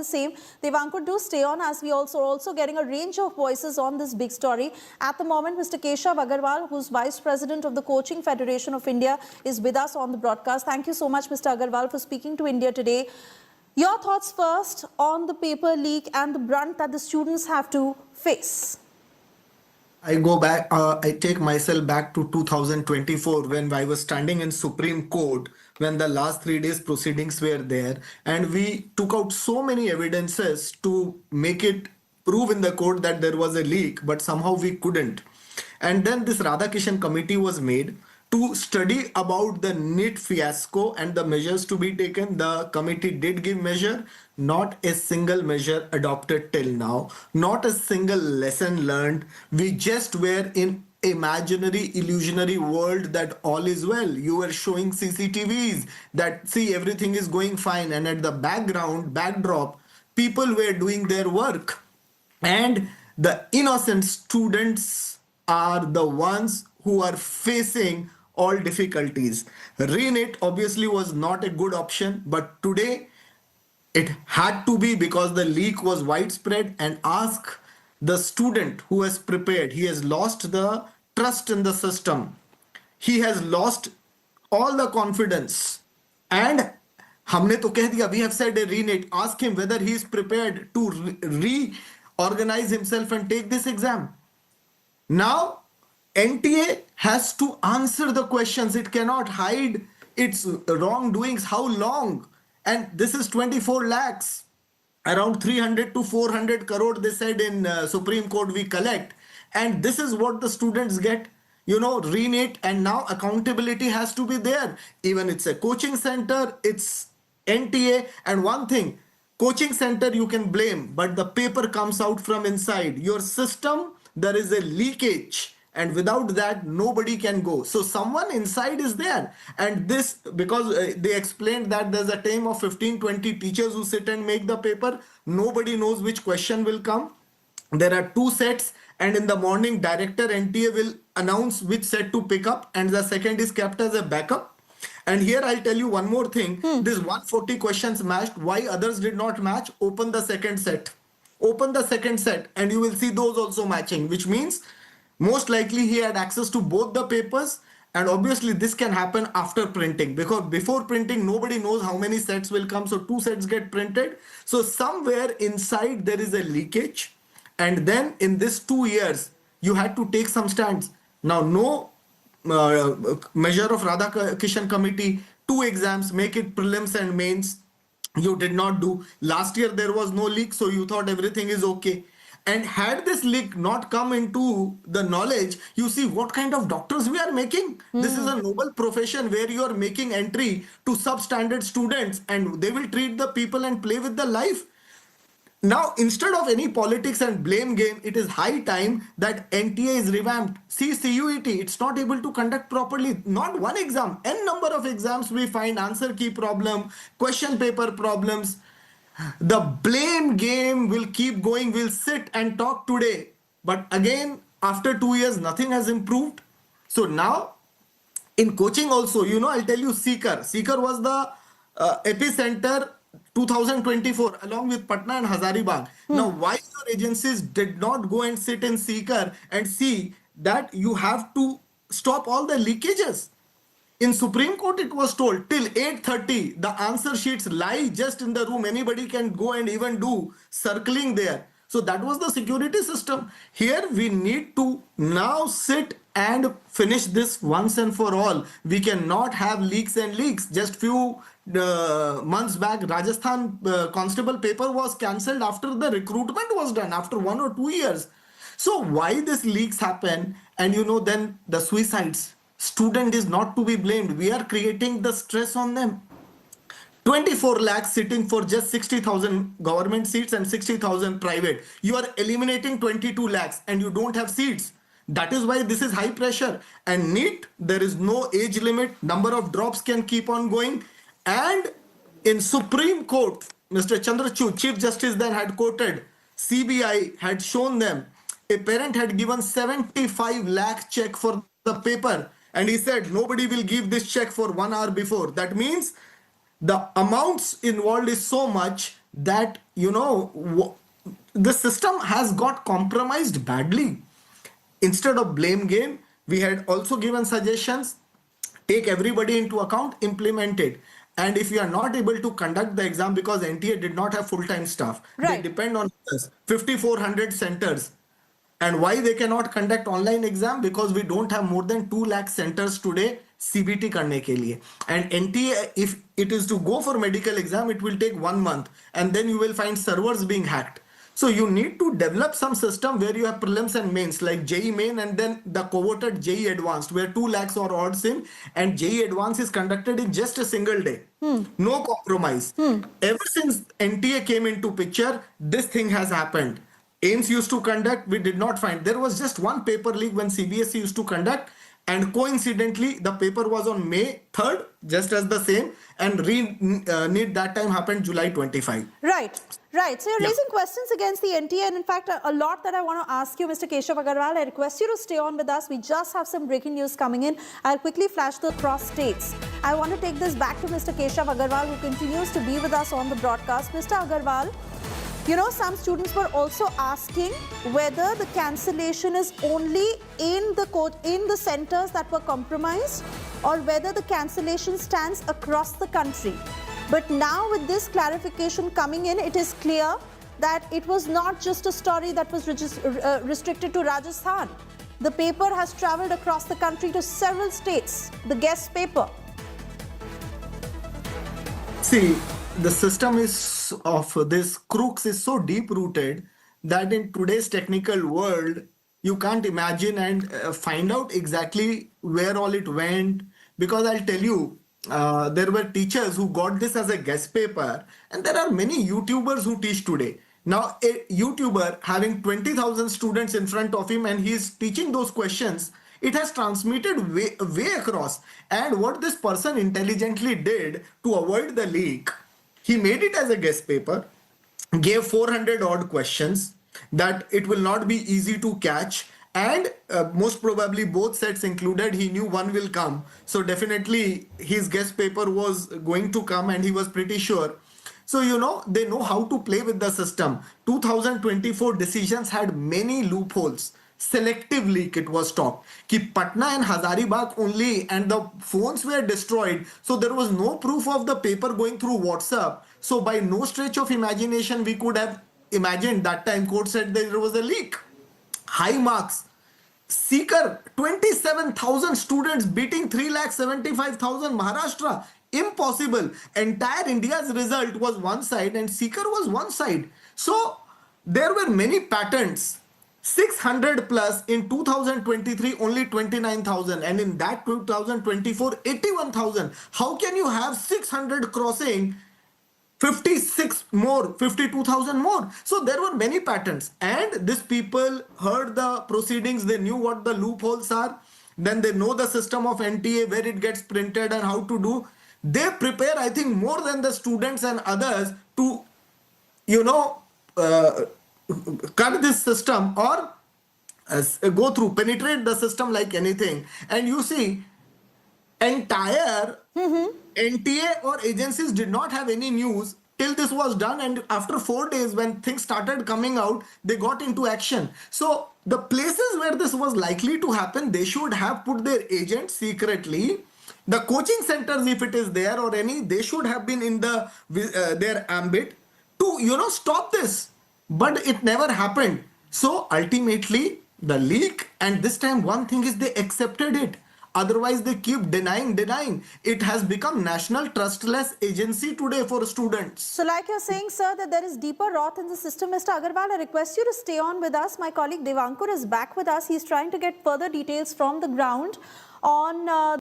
the same. Devankar, do stay on as we also getting a range of voices on this big story. At the moment, Mr. Keshav Agarwal, who's Vice President of the Coaching Federation of India, is with us on the broadcast. Thank you so much, Mr. Agarwal, for speaking to India today. Your thoughts first on the paper leak and the brunt that the students have to face. I go back, I take myself back to 2024 when I was standing in Supreme Court when the last 3 days proceedings were there, and we took out so many evidences to make it prove in the court that there was a leak, but somehow we couldn't. And then this Radhakishan committee was made to study about the Neet fiasco and the measures to be taken. The committee did give measure, not a single measure adopted till now, not a single lesson learned. We just were in imaginary illusionary world that all is well. You were showing CCTVs that see everything is going fine, and at the backdrop, people were doing their work, and the innocent students are the ones who are facing all difficulties. Renit obviously was not a good option, but today it had to be because the leak was widespread. And ask the student who has prepared, he has lost the trust in the system, he has lost all the confidence, and हमने तो कह दिया, we have said a renate. Ask him whether he is prepared to reorganize himself and take this exam. Now NTA has to answer the questions. It cannot hide its wrongdoings. How long? And this is 24 lakhs, around 300 to 400 crore, they said in Supreme Court we collect. And this is what the students get, renate, and now accountability has to be there. Even it's a coaching center, it's NTA. And one thing, coaching center you can blame, but the paper comes out from inside. Your system, there is a leakage. And without that, nobody can go. So someone inside is there. And this, because they explained that there's a team of 15-20 teachers who sit and make the paper. Nobody knows which question will come. There are 2 sets. And in the morning, director NTA will announce which set to pick up. And the second is kept as a backup. And here I'll tell you one more thing. This 140 questions matched. Why others did not match? Open the second set. Open the second set. And you will see those also matching. Which means most likely he had access to both the papers, and obviously this can happen after printing, because before printing nobody knows how many sets will come, so 2 sets get printed. So somewhere inside there is a leakage, and then in this 2 years you had to take some stands. Now no measure of Radhakishan committee, 2 exams, make it prelims and mains, you did not do. Last year there was no leak, so you thought everything is okay. And had this leak not come into the knowledge, you see what kind of doctors we are making. This is a noble profession where you are making entry to substandard students, and they will treat the people and play with the life. Now, instead of any politics and blame game, it is high time that NTA is revamped. See, CUET, it's not able to conduct properly. Not one exam, n number of exams we find answer key problem, question paper problems. The blame game will keep going. We'll sit and talk today, but again, after 2 years, nothing has improved. So now, in coaching also, I'll tell you, Seeker was the epicenter 2024, along with Patna and Hazaribagh. Now, why your agencies did not go and sit in Seeker and see that you have to stop all the leakages? In Supreme Court, it was told till 8:30, the answer sheets lie just in the room. Anybody can go and even do circling there. So that was the security system. Here we need to now sit and finish this once and for all. We cannot have leaks and leaks. Just few months back, Rajasthan constable paper was cancelled after the recruitment was done, after 1 or 2 years. So why these leaks happen? And then the suicides. Student is not to be blamed. We are creating the stress on them. 24 lakhs sitting for just 60,000 government seats and 60,000 private. You are eliminating 22 lakhs and you don't have seats. That is why this is high pressure. And Neet, there is no age limit. Number of drops can keep on going. And in Supreme Court, Mr. Chandrachud, Chief Justice then had quoted, CBI had shown them, a parent had given 75 lakh check for the paper. And he said, nobody will give this check for 1 hour before. That means the amounts involved is so much that, the system has got compromised badly. Instead of blame game, we had also given suggestions, take everybody into account, implement it. And if you are not able to conduct the exam because NTA did not have full-time staff, they Right. depend on us, 5,400 centers. And why they cannot conduct online exam? Because we don't have more than 2 lakh centers today CBT करने के लिए. And NTA, if it is to go for medical exam, it will take 1 month, and then you will find servers being hacked. So you need to develop some system where you have prelims and mains like JEE main, and then the coveted JEE advanced where 2 lakhs or odds in, and JEE advanced is conducted in just a single day. No compromise. Ever since NTA came into picture, this thing has happened. AIMS used to conduct, we did not find. There was just one paper leak when CBSE used to conduct, and coincidentally, the paper was on May 3rd, just as the same, and NEET that time happened July 25. Right, right. So you're Yeah. raising questions against the NTA, and in fact, a lot that I want to ask you, Mr. Keshav Agarwal. I request you to stay on with us. We just have some breaking news coming in. I'll quickly flash the cross states. I want to take this back to Mr. Keshav Agarwal, who continues to be with us on the broadcast. Mr. Agarwal, you know, some students were also asking whether the cancellation is only in the centers that were compromised, or whether the cancellation stands across the country. But now with this clarification coming in, it is clear that it was not just a story that was restricted to Rajasthan. The paper has travelled across the country to several states, the guest paper. See, the system is of this crooks is so deep rooted that in today's technical world, you can't imagine and find out exactly where all it went. Because I'll tell you, there were teachers who got this as a guest paper, and there are many YouTubers who teach today. Now, a YouTuber having 20,000 students in front of him and he's teaching those questions, it has transmitted way across. And what this person intelligently did to avoid the leak, he made it as a guest paper, gave 400 odd questions that it will not be easy to catch, and most probably both sets included, he knew one will come. So definitely his guest paper was going to come, and he was pretty sure. So, they know how to play with the system. 2024 decisions had many loopholes. Selective leak, it was talked. Ki Patna and Hazaribagh only, and the phones were destroyed. So there was no proof of the paper going through WhatsApp. So by no stretch of imagination, we could have imagined that time court said that there was a leak. High marks. Seeker, 27,000 students beating 3,75,000 Maharashtra. Impossible. Entire India's result was one side and Seeker was one side. So there were many patterns. 600 plus in 2023, only 29,000, and in that 2024, 81,000. How can you have 600 crossing 56 more, 52,000 more? So there were many patterns, and these people heard the proceedings, they knew what the loopholes are, then they know the system of NTA, where it gets printed and how to do. They prepare, I think, more than the students and others to, cut this system or go through, penetrate the system like anything. And you see, entire NTA or agencies did not have any news till this was done, and after 4 days when things started coming out, they got into action. So the places where this was likely to happen, they should have put their agents secretly. The coaching centers, if it is there or any, they should have been in the their ambit to stop this. But it never happened. So ultimately the leak, and this time one thing is they accepted it. Otherwise they keep denying. It has become national trustless agency today for students. So like you're saying, sir, that there is deeper rot in the system. Mr. Agarwal, I request you to stay on with us. My colleague Devankur is back with us. He's trying to get further details from the ground on